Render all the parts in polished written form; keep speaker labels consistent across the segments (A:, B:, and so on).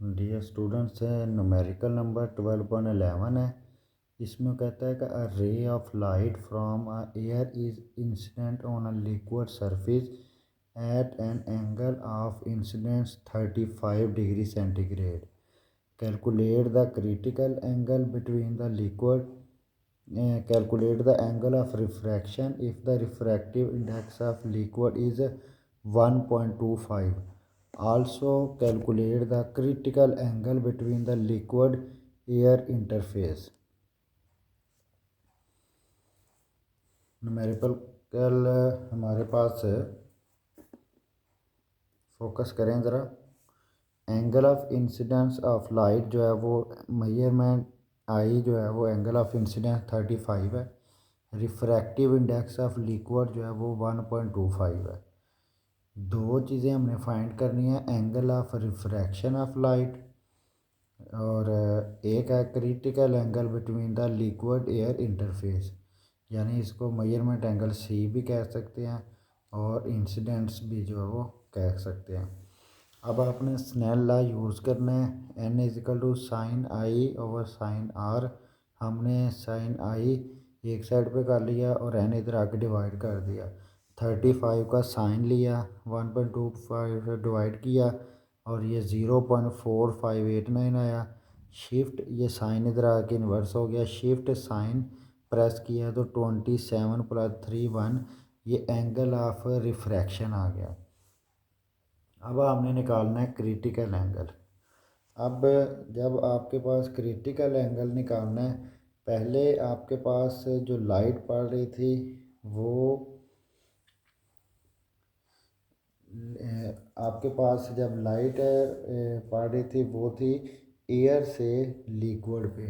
A: Dear students है numerical number 12.11 है। इसमें कहता है कि a ray of light from a air is incident on a liquid surface at an angle of incidence 35 degree centigrade. Calculate the critical angle between the liquid. Calculate the angle of refraction if the refractive index of liquid is 1.25. Also calculate the critical angle between the liquid air interface. Numerical हमारे पास है, focus करें ज़रा। Angle of incidence of light जो है वो measurement आई जो है वो एंगल ऑफ इंसिडेंस 35 है। रिफ्रैक्टिव इंडेक्स ऑफ लिक्विड जो है वो 1.25 है। दो चीज़ें हमने फाइंड करनी है, angle of refraction of light और एक है critical angle between the liquid air interface, यानी इसको मेजरमेंट एंगल सी भी कह सकते हैं और इंसिडेंट्स भी जो है वो कह सकते हैं। अब आपने स्नेल लॉ यूज़ करना है। N is equal to sine I over sine R. हमने साइन आई एक साइड पे कर लिया और एन इधर आके डिवाइड कर दिया। 35 का साइन लिया, 1.25 से डिवाइड किया और ये 0.4589 आया। शिफ्ट ये साइन इधर आके इन्वर्स हो गया, शिफ्ट साइन प्रेस किया तो 27 + 3 1, ये एंगल ऑफ रिफ्रैक्शन आ गया। अब हमने निकालना है क्रिटिकल एंगल। अब जब आपके पास क्रिटिकल एंगल निकालना है, पहले आपके पास जो लाइट पड़ रही थी वो आपके पास जब लाइट पड़ रही थी वो थी एयर से लिक्विड पे।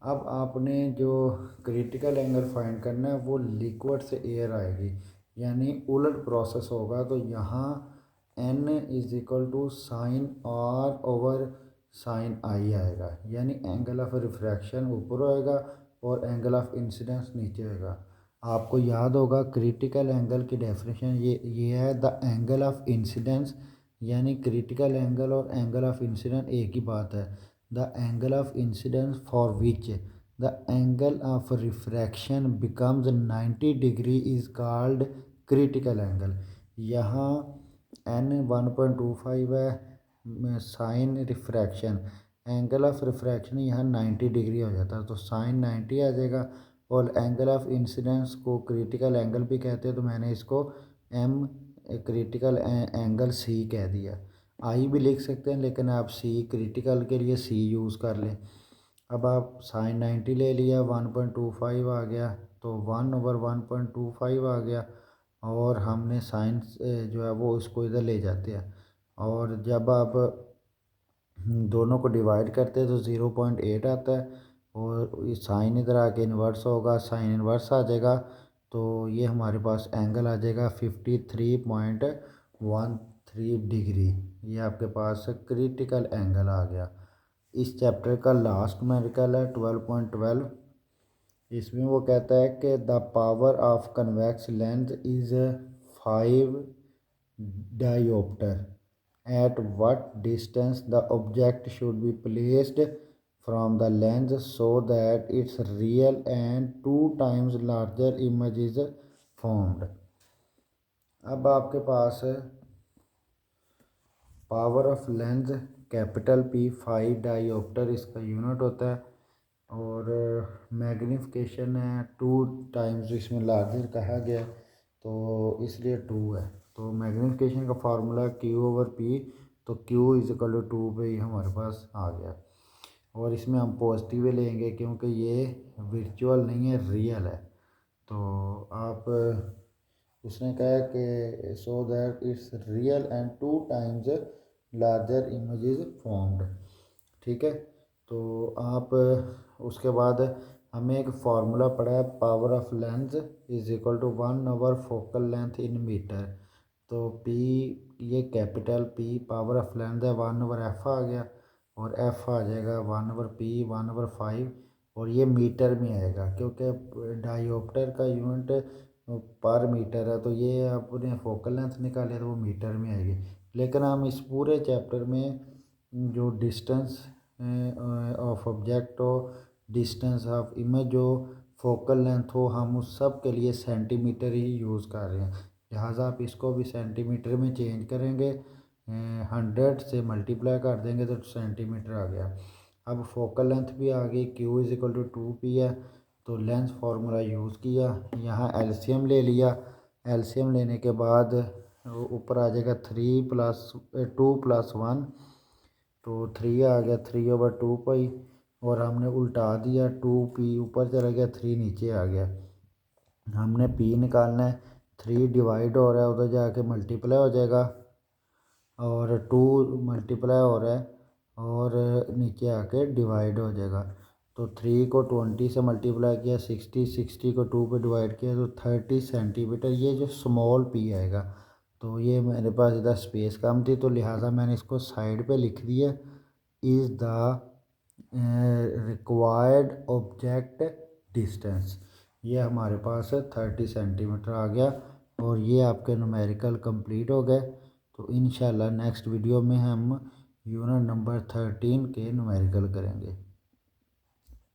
A: अब आपने जो क्रिटिकल एंगल फाइंड करना है वो लिक्विड से एयर आएगी, यानी उलट प्रोसेस होगा। तो यहाँ n is equal to sine r over sine i आएगा, यानी एंगल ऑफ रिफ्रैक्शन ऊपर होएगा और एंगल ऑफ इंसिडेंस नीचे होएगा। आपको याद होगा क्रिटिकल एंगल की डेफिनेशन ये है, द एंगल ऑफ इंसिडेंस, यानी क्रिटिकल एंगल और एंगल ऑफ इंसिडेंस एक ही बात है। The angle of incidence for which the angle of refraction becomes 90 degree is called critical angle. यहाँ एन 1.25 है, sine refraction, angle of refraction यहाँ 90 degree हो जाता है तो साइन 90 आ जाएगा। और एंगल ऑफ इंसिडेंस को क्रिटिकल एंगल भी कहते हैं, तो मैंने इसको एम क्रिटिकल एंगल सी कह दिया। आई भी लिख सकते हैं लेकिन आप सी क्रिटिकल के लिए सी यूज़ कर लें। अब आप साइन 90 ले लिया, 1.25 आ गया तो 1/1.25 आ गया और हमने साइन जो है वो उसको इधर ले जाते हैं और जब आप दोनों को डिवाइड करते हैं तो 0.8 आता है और साइन इधर आके इन्वर्स होगा, साइन इन्वर्स आ जाएगा तो ये हमारे पास एंगल आ जाएगा 53.13 डिग्री। ये आपके पास क्रिटिकल एंगल आ गया। इस चैप्टर का लास्ट न्यूमेरिकल है 12.12। इसमें वो कहता है कि the power of convex lens is 5 dioptre. At what distance the object should be placed from the lens so that its real and 2 times larger image is formed। अब आपके पास power of lens capital P 5 dioptre इसका unit होता है और magnification है 2 times, इसमें larger कहा गया तो इसलिए 2 है। तो मैग्नीफिकेशन का फार्मूला Q/P, तो Q इज इक्वल टू 2 पे ही हमारे पास आ गया। और इसमें हम पॉजिटिव लेंगे क्योंकि ये वर्चुअल नहीं है, रियल है। तो आप उसने कहा कि so that it's real and 2 times larger image is formed. ठीक है, तो आप उसके बाद हमें एक फार्मूला पड़ा है, power of lens is equal to 1 focal length in metre. तो P ये capital P power of length है, 1/f आ गया और f आ जाएगा 1/p 1/5 और ये मीटर में आएगा क्योंकि डायोप्टर का यूनिट पर मीटर है। तो ये आपने फोकल लेंथ निकाले तो वो मीटर में आएगी। लेकिन हम इस पूरे चैप्टर में जो डिस्टेंस ऑफ ऑब्जेक्ट हो, डिस्टेंस ऑफ इमेज हो, फोकल लेंथ हो, हम उस सब के लिए सेंटीमीटर ही यूज़ कर रहे हैं। लिहाजा आप इसको भी सेंटीमीटर में चेंज करेंगे, 100 से मल्टीप्लाई कर देंगे तो सेंटीमीटर आ गया। अब फोकल लेंथ भी आ गई, Q is equal to 2P है, तो लेंथ फार्मूला यूज़ किया, यहाँ एलसीएम ले लिया। एलसीएम लेने के बाद ऊपर आ जाएगा 2+1, तो 3 आ गया, 3/2 और हमने उल्टा दिया, 2P ऊपर चला गया, 3 नीचे आ गया। हमने P निकालना है, 3 डिवाइड हो रहा है, उधर जाके मल्टीप्लाई हो जाएगा, और 2 मल्टीप्लाई हो रहा है और नीचे आके डिवाइड हो जाएगा। तो 3 को 20 से मल्टीप्लाई किया, 60 को 2 पे डिवाइड किया तो 30 सेंटीमीटर, ये जो स्मॉल p आएगा। तो ये मेरे पास इधर स्पेस कम थी तो लिहाजा मैंने इसको साइड पे लिख दिया, is the required object distance. ये हमारे पास 30 सेंटीमीटर आ गया और ये आपके न्यूमेरिकल कंप्लीट हो गए। तो इंशाल्लाह नेक्स्ट वीडियो में हम यूनिट नंबर 13 के न्यूमेरिकल करेंगे।